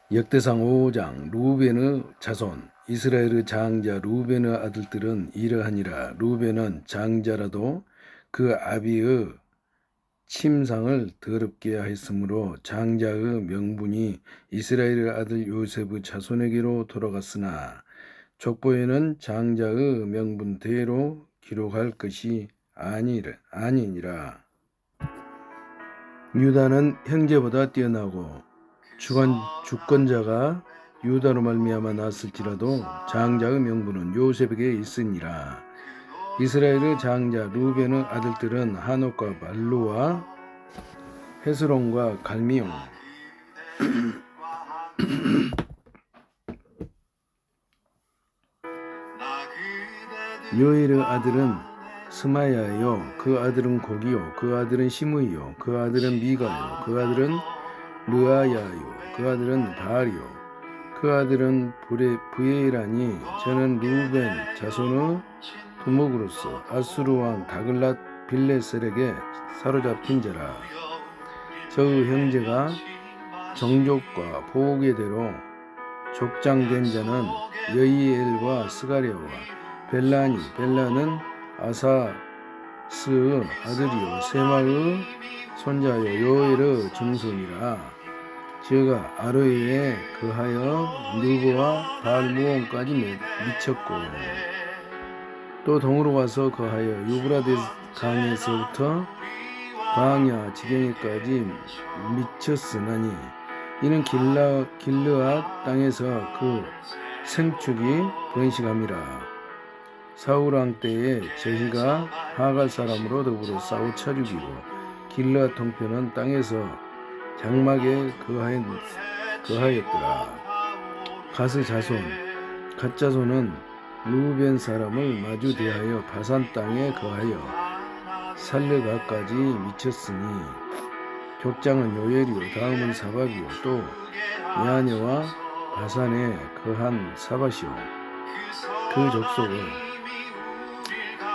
역대상 5장 루벤의 자손 이스라엘의 장자 루벤의 아들들은 이러하니라. 루벤은 장자라도 그 아비의 침상을 더럽게 하였으므로 장자의 명분이 이스라엘의 아들 요셉의 자손에게로 돌아갔으나 족보에는 장자의 명분대로 기록할 것이 아니니라. 유다는 형제보다 뛰어나고 주권자가 유다로 말미암아 났을지라도 장자의 명분은 요셉에게 있으니라. 이스라엘의 장자 루벤의 아들들은 하녹과 발루와 헤스론과 갈미용 요엘의 아들은 스마야요, 그 아들은 고기요, 그 아들은 시므이요, 그 아들은 미가요, 그 아들은 르아야요, 그 아들은 바알이요, 그 아들은 부에라니. 저는 루벤 자손의 두목으로서 아수르 왕 다글랏 빌레셀에게 사로잡힌 자라. 저의 형제가 정족과 보게대로 족장된 자는 여이엘과 스가랴와 벨라는 아사스의 아들이요 세마의 손자요 요엘의 증손이라. 저가 아로에에 거하여 느보와 바알무온까지 미쳤고 또 동으로 와서 거하여 유브라데스 강에서부터 광야 지경에까지 미쳤으나니 이는 길르앗 땅에서 그 생축이 번식함이라. 사울왕 때에 저희가 하갈 사람으로 더불어 싸우쳐 죽이고 길르앗 통편은 땅에서 장막에 거하였더라. 갓의 자손 갓자손은 루벤 사람을 마주 대하여 바산 땅에 거하여 살레가까지 미쳤으니 족장은 요엘이요 다음은 사박이요 또 야네와 바산에 거한 사밭이요.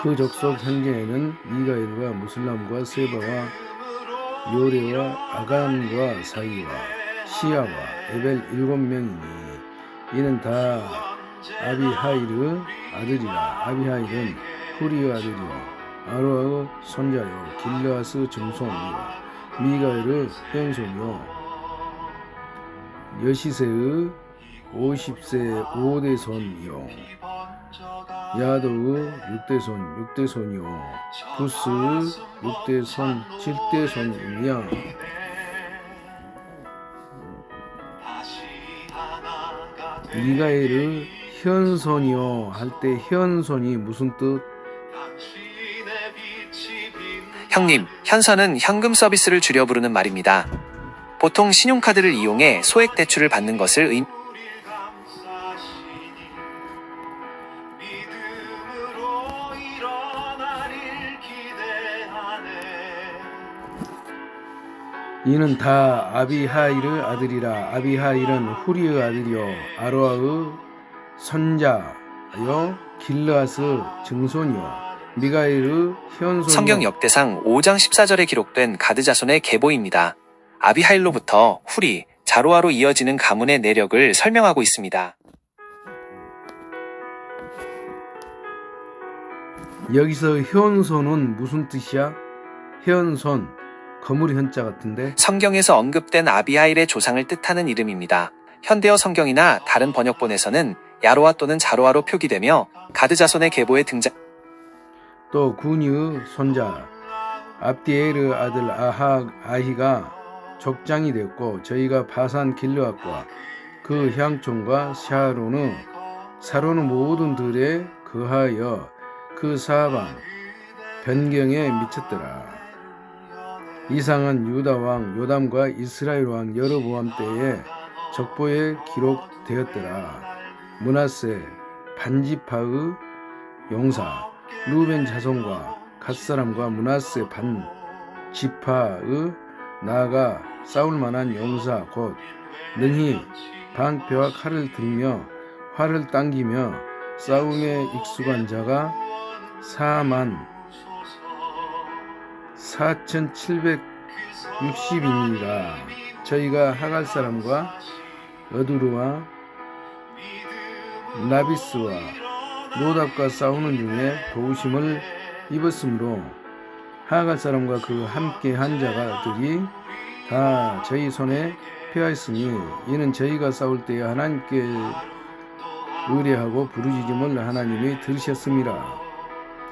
그 족속 형제에는 미가엘과 무슬람과 세바와 요레와 아간과 사이와 시야와 에벨 7명이니 이는 다 아비하일의 아들이라. 아비하일은 후리의 아들이요 아로아의 손자요 길르앗의 증손이요 미가엘의 현손이요 여시세의 50세 5대손이요 야도의 6대손이요 부스의 6대손 7대손이며 미가엘의 현손이요 할 때 현손이 무슨 뜻? 형님, 현선은 현금 서비스를 줄여 부르는 말입니다. 보통 신용카드를 이용해 소액 대출을 받는 것을 이는 다 아비하일의 아들이라. 아비하일은 후리의 아들이요 아로아의 손자요 길르앗의 증손이요 미가엘의 현손이요. 성경 역대상 5장 14절에 기록된 가드 자손의 계보입니다. 아비하일로부터 후리, 자로아로 이어지는 가문의 내력을 설명하고 있습니다. 여기서 현손은 무슨 뜻이야? 현손, 거물이 현자 같은데? 성경에서 언급된 아비하일의 조상을 뜻하는 이름입니다. 현대어 성경이나 다른 번역본에서는 야로아 또는 자로아로 표기되며 가드 자손의 계보에 등장. 또 구니의 손자 압디엘의 아들 아히가 족장이 되었고 저희가 바산 길르앗과 그 향촌과 사론의 모든 들에 거하여 그 사방 변경에 미쳤더라. 이상은 유다 왕 요담과 이스라엘 왕 여로보암 때에 족보에 기록되었더라. 므낫세 반지파의 용사 루벤 자손과 갓사람과 므낫세 반지파의 나아가 싸울만한 용사 곧 능히 방패와 칼을 들며 활을 당기며 싸움에 익숙한 자가 44,760인이라. 저희가 하갈 사람과 어두르와 나비스와 노답과 싸우는 중에 도우심을 입었으므로 하갈 사람과 그 함께 한 자가들이 다 저희 손에 패하였으니 이는 저희가 싸울 때에 하나님께 의뢰하고 부르짖음을 하나님이 들으셨습니다.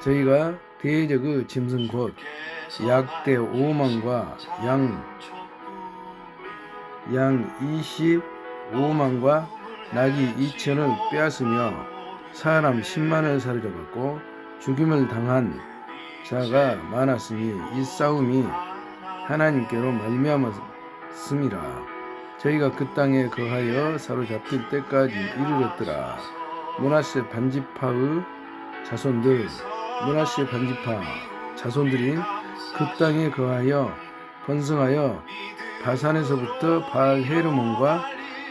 저희가 대적의 짐승 곧 약대 5만과 양 25만과 낙이 2천을 빼앗으며 사람 10만을 사로잡았고 죽임을 당한 자가 많았으니 이 싸움이 하나님께로 말미암았습니다. 저희가 그 땅에 거하여 사로잡힐 때까지 이르렀더라. 므낫세 반지파의 자손들, 므낫세 반지파 자손들인 그 땅에 거하여 번성하여 바산에서부터 바알 헤르몬과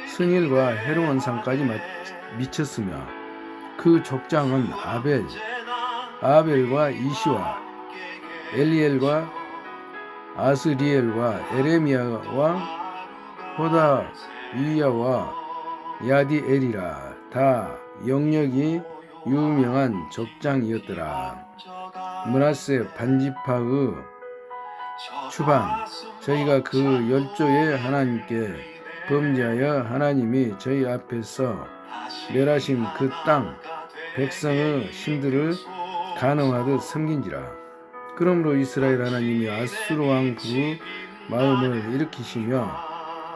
스닐과 헤르몬 산까지 미쳤으며 그 족장은 아벨과 이시와 엘리엘과 아스리엘과 에레미야와 호다위야와 야디엘이라. 다 영역이 유명한 족장이었더라. 므낫세 반지파의 추방, 저희가 그 열조의 하나님께 범죄하여 하나님이 저희 앞에서 멸하신 그 땅 백성의 신들을 간음하듯 섬긴지라. 그러므로 이스라엘 하나님이 아수르 왕 그 마음을 일으키시며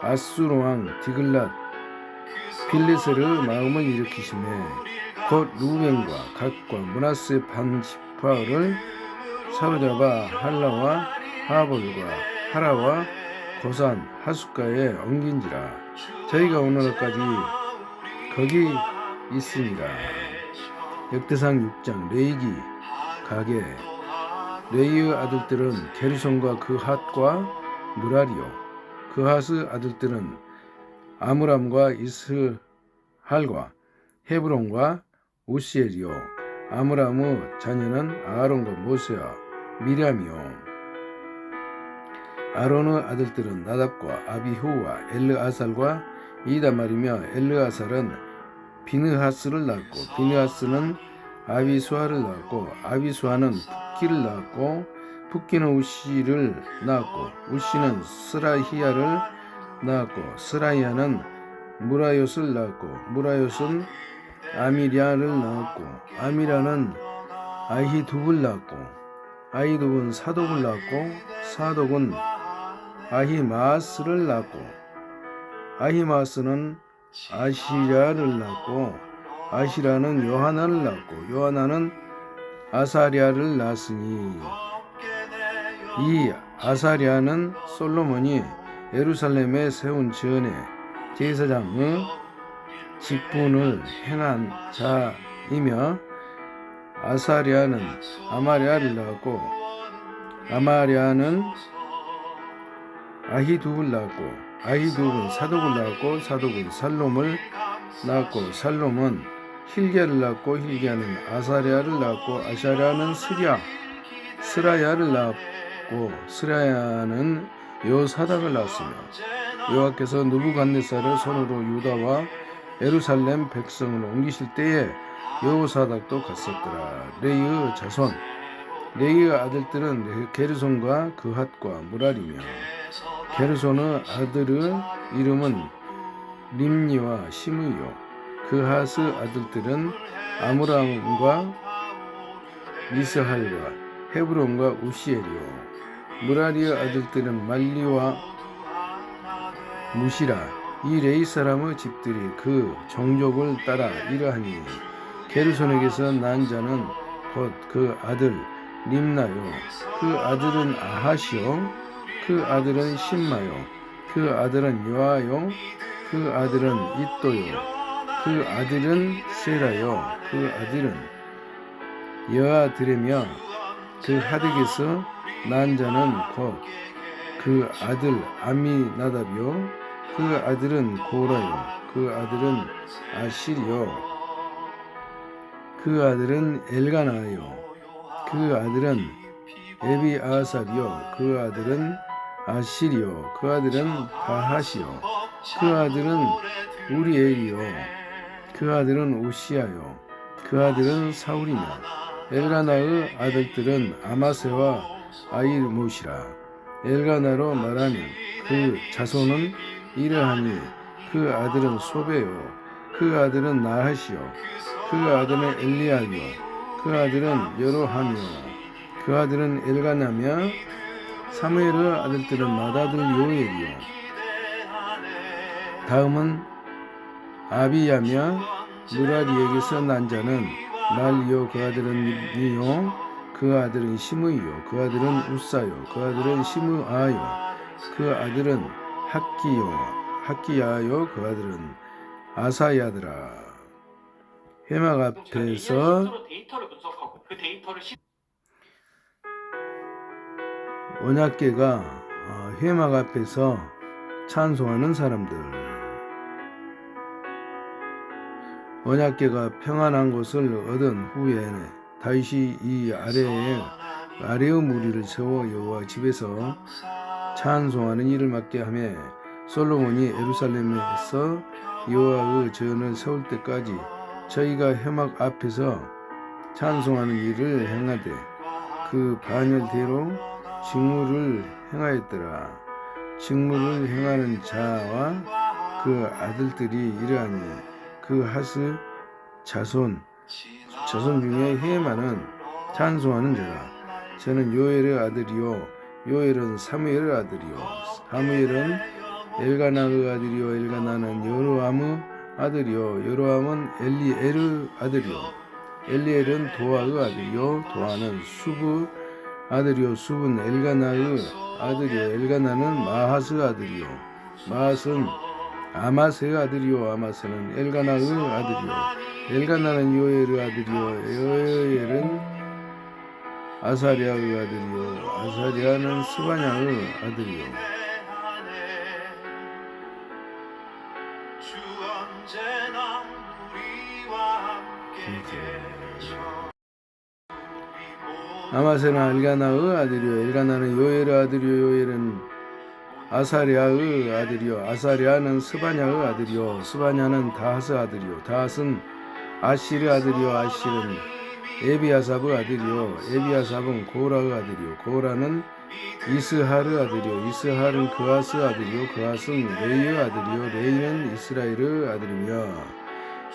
아수르 왕 디글랏 빌레셀의 마음을 일으키시매 곧 루벤과 갓과 므낫세 반지파를 사로잡아 할라와 하볼과 하라와 고산 하숫가에 옮긴지라. 저희가 오늘까지 거기 있습니다. 역대상 6장. 레이기 가게. 레이의 아들들은 게르손과 그핫과 무라리요. 그핫의 아들들은 아므람과 이스할과 헤브론과 우시엘이요. 아므람의 자녀는 아론과 모세와 미람이요. 아론의 아들들은 나답과 아비후와 엘르아살과 이다말이며 엘르아살은 비느하스를 낳았고 비느하스는 아비수아를 낳았고 아비수아는 붓기를 낳았고 붓기는 우시를 낳았고 우시는 스라히야를 낳았고 스라히야는 무라요스를 낳았고 무라요스는 아미랴를 낳았고 아미랴는 아히둡을 낳았고 아히둡은 사독을 낳았고 사독은 아히마스를 낳았고 아히마스는 아시랴를 낳았고 아시라는 요하나를 낳았고 요하나는 아사랴를 낳았으니 이 아사랴는 솔로몬이 예루살렘에 세운 전에 제사장의 직분을 행한 자이며 아사랴는 아마랴를 낳았고 아마랴는 아히둡을 낳았고 아히둡은 사독을 낳았고 사독은 살롬을 낳았고 살롬은 힐기야를 낳았고 힐기야는 아사랴를 낳았고 아사랴는 스라야를 낳았고 스라야는 요사닥을 낳았으며 여호와께서 느부갓네살의 손으로 유다와 예루살렘 백성을 옮기실 때에 여호사닥도 갔었더라. 레이의 자손. 레이의 아들들은 게르손과 그핫과 무라리며 게르손의 아들의 이름은 림니와 시므이요. 그핫의 아들들은 아므람과 미스할과 헤브론과 우시엘이요. 무라리의 아들들은 말리와 무시라. 이 레이 사람의 집들이 그 종족을 따라 이러하니 게르손에게서 난 자는 곧 그 아들 림나요. 그 아들은 아하시요. 그 아들은 신마요. 그 아들은 요아요. 그 아들은 이또요. 그 아들은 세라요. 그 아들은 여아드레며 그 하득에서 난 자는 곧 그 아들 아미나답이요. 그 아들은 고라요. 그 아들은 아실이요. 그 아들은 엘가나요. 그 아들은 에비아살이요. 그 아들은 아실이요. 그 아들은 바하시요. 그 아들은 우리엘이요 그 아들은 오시아요 그 아들은 사울이며 엘가나의 아들들은 아마세와 아이르못이라. 엘가나로 말하면 그 자손은 이러하니 그 아들은 소베요 그 아들은 나하시요 그 아들은 엘리야요 그 아들은 여로하며 그 아들은 엘가나며 사무엘의 아들들은 맏아들 요엘이요 다음은 아비야며 무라리에게서 난 자는 말리요 그 아들은 니요 그 아들은 시므이요 그 아들은 우사요 그 아들은 시므아요 그 아들은 학기야요 그 아들은 아사야더라. 회막 앞에서 언약궤가 회막 앞에서 찬송하는 사람들. 언약궤가 평안한 곳을 얻은 후에 다윗이 이 아래의 무리를 세워 여호와 집에서 찬송하는 일을 맡게 하며 솔로몬이 예루살렘에서 여호와의 전을 세울 때까지 저희가 회막 앞에서 찬송하는 일을 행하되 그 반열대로 직무를 행하였더라. 직무를 행하는 자와 그 아들들이 이러하니 그 하스 자손 중에 헤만은 찬송하는 자라. 저는 요엘의 아들이요 요엘은 사무엘의 아들이요 사무엘은 엘가나의 아들이요 엘가나는 여로함의 아들이요 여로함은 엘리엘의 아들이요 엘리엘은 도아의 아들이요 도아는 숲의 아들이요 숲은 엘가나의 아들이요 엘가나는 마하스의 아들이요 마하스는 아마스의 아들이요 아마스는 엘가나의 아들이요 엘가나는 요엘의 아들이요 요엘은 아사랴의 아들이요 아사랴는 스바냐의 아들이요 아마스는 엘가나의 아들이요 엘가나는 요엘의 아들이요 요엘은 아사랴의 아들이요 아사랴는 스바냐의 아들이요 스바냐는 다하스 아들이요 다하스는 아실의 아들이요 아실은 에비아삽의 아들이요 에비아삽은 고라의 아들이요 고라는 이스할의 아들이요 이스할은 그아스의 아들이요 그아스는 레이의 아들이요 레이는 이스라엘의 아들이며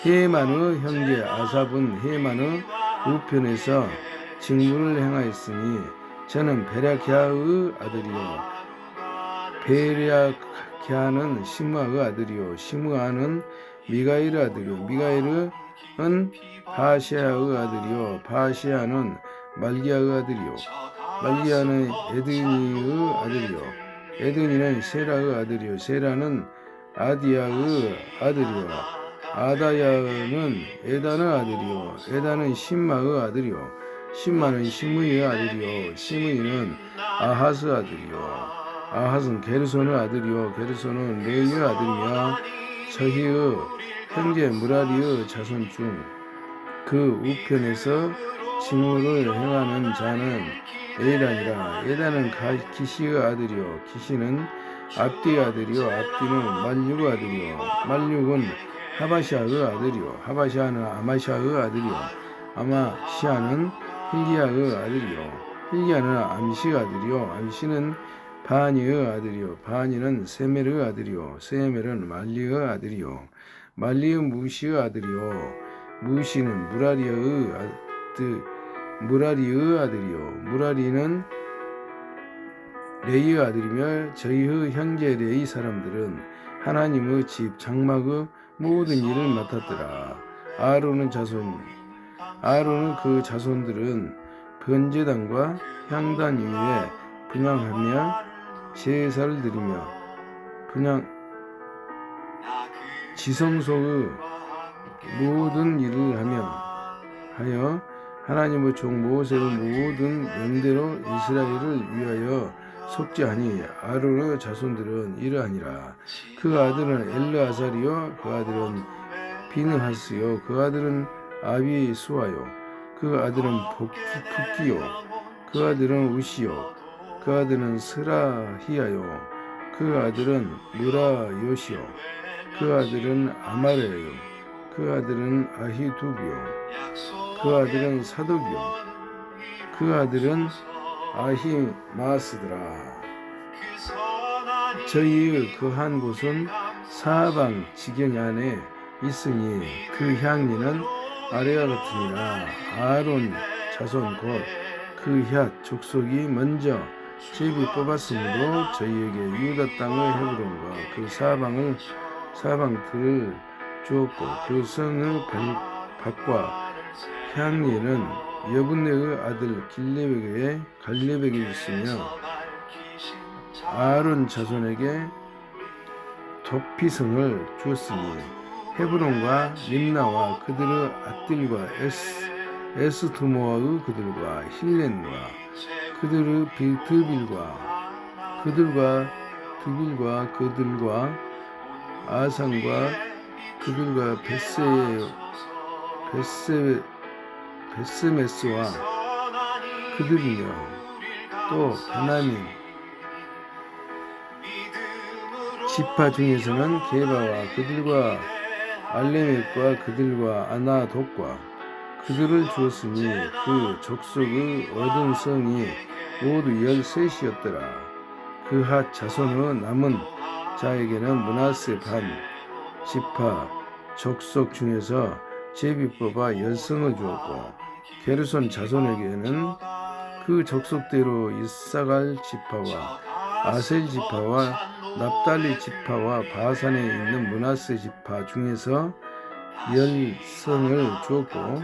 헤만의 형제 아삽은 헤만의 우편에서 직무를 행하였으니 저는 베라키아의 아들이요 베라키아는 시므아의 아들이요 시므아는 미가엘의 아들이요 미가엘은 바시아의 아들이요 바시아는 말기야의 아들이요 말기야는 에드니의 아들이요 에드니는 세라의 아들이요 세라는 아디야의 아들이요 아다야는 에단의 아들이요 에단은 심마의 아들이요 심마는 시므이의 아들이요 시므이는 아하스 아들이요 아하스는 게르손의 아들이요 게르손은 레이의 아들이며 저희의 형제 무라리의 자손 중 그 우편에서 직무를 행하는 자는 에단이라 에단은 기시의 아들이요 기시는 압디의 아들이요 압디는 말육의 아들이요 말육은 하바시아의 아들이요 하바시아는 아마시아의 아들이요 아마시아는 힐기야의 아들이요 힐기야는 암시의 아들이요 암시는 바니의 아들이요 바니는 세멜의 아들이요 세멜은 말리의 아들이요 말리의 무시의 아들이요 무시는 무라리의 아들이요 무라리는 레이의 아들이며 저희의 형제 레이 사람들은 하나님의 집 장막의 모든 일을 맡았더라. 아론은 그 자손들은 번제단과 향단 위에 분향하며 제사를 드리며 지성소의 모든 일을 하여 하나님의 종 모세의 모든 명대로 이스라엘을 위하여 속죄하니 아론의 자손들은 이러하니라. 그 아들은 엘르아살이요 그 아들은 비느하스요 그 아들은 아비수아요 그 아들은 붓기요 그 아들은 우시요 그 아들은 스라히야요 그 아들은 무라요시요 그 아들은 아마레요 그 아들은 아히두비요 그 아들은 사독이요 그 아들은 아히마스더라. 저희의 그 한 곳은 사방 지경 안에 있으니 그 향리는 아래와 같으니라. 아론 자손 곧 그 햏 족속이 먼저 제비 뽑았으므로 저희에게 유다 땅의 헤브론과 그 사방들을 주었고 그 성의 밭과 향리는 여분네의 아들 갈렙에게 있으며 아론 자손에게 도피성을 주었으니 헤브론과 림나와 그들의 앗들과 에스두모아의 그들과 힐렌과 그들의 드빌과 그들과 아산과 그들과 베스메스와 그들이며 또 베냐민 지파 중에서는 게바와 그들과 알레멕과 그들과 아나독과 그들을 주었으니 그 족속의 얻은 성이 모두 13이었더라. 그 핫 자손의 남은 자에게는 므낫세 반 지파 족속 중에서 제비 뽑아 10성을 주었고 게르손 자손에게는 그 족속대로 이사갈 지파와 아셀 지파와 납달리 지파와 바산에 있는 므낫세 지파 중에서 10성을 주었고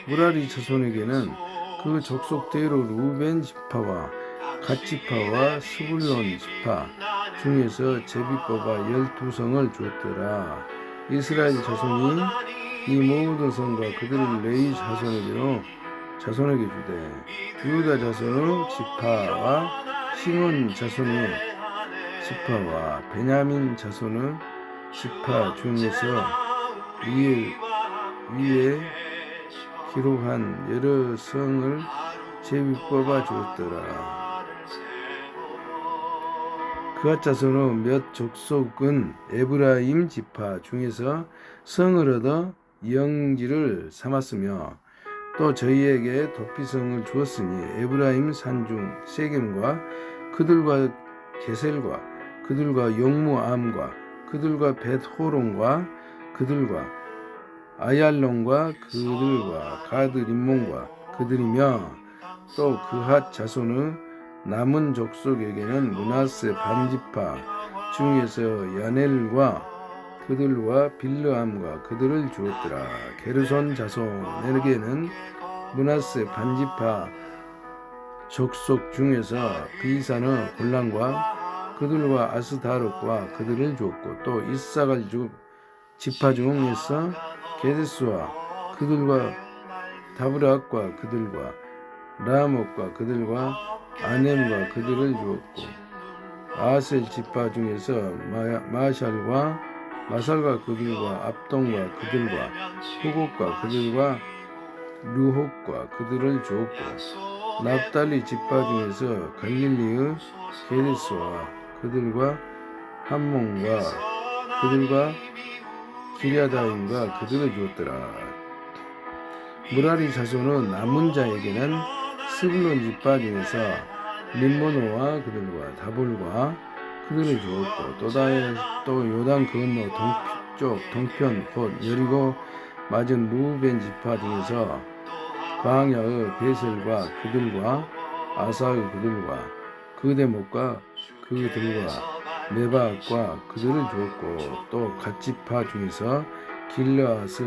무라리 자손에게는 그 족속대로 루벤 지파와 갓 지파와 스불론 지파 중에서 제비 뽑아 12성을 주었더라. 이스라엘 자손이 이 모든 성과 그들을 레위 자손에게 주되 유다 자손의 지파와 시몬 자손의 지파와 베냐민 자손의 지파 중에서 위에 기록한 여러 성을 제비 뽑아 주었더라. 그앗 자손의 몇 족속은 에브라임 지파 중에서 성을 얻어 영지를 삼았으며 또 저희에게 도피성을 주었으니 에브라임 산중 세겜과 그들과 게셀과 그들과 용무암과 그들과 벳호론과 그들과 아얄론과 그들과 가드 림몬과 그들이며 또 그핫 자손의 남은 족속에게는 므낫세 반지파 중에서 야넬과 그들과 빌르암과 그들을 주었더라. 게르손 자손에게는 므낫세 반지파 족속 중에서 비산의 골란과 그들과 아스다롯과 그들을 주었고 또 이사갈 지파 중에서 게데스와 그들과 다브락과 그들과 라목과 그들과 아넴과 그들을 주었고 아셀 지파 중에서 마샬과 마살과 그들과 압동과 그들과 후곡과 그들과 류혹과 그들을 주었고 납달리 지파 중에서 갈릴리의 게데스와 그들과 함몬과 그들과 기랴다임과 그들을 주었더라. 무라리 자손의 남은 자에게는 스불론 지파 중에서 림모노와 그들과 다볼과 그들을 주었고 또 요단 건너 동편 곧 여리고 맞은 루벤 지파 중에서 광야의 베셀과 그들과 아사의 그들과 그대목과 그들과 메바과 그들을 주었고 또 갓지파 중에서 길르아스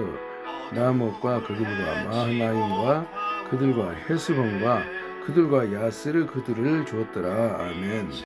라목과 그들과 마하나임과 그들과 헤스본과 그들과 야스르 그들을 주었더라. 아멘.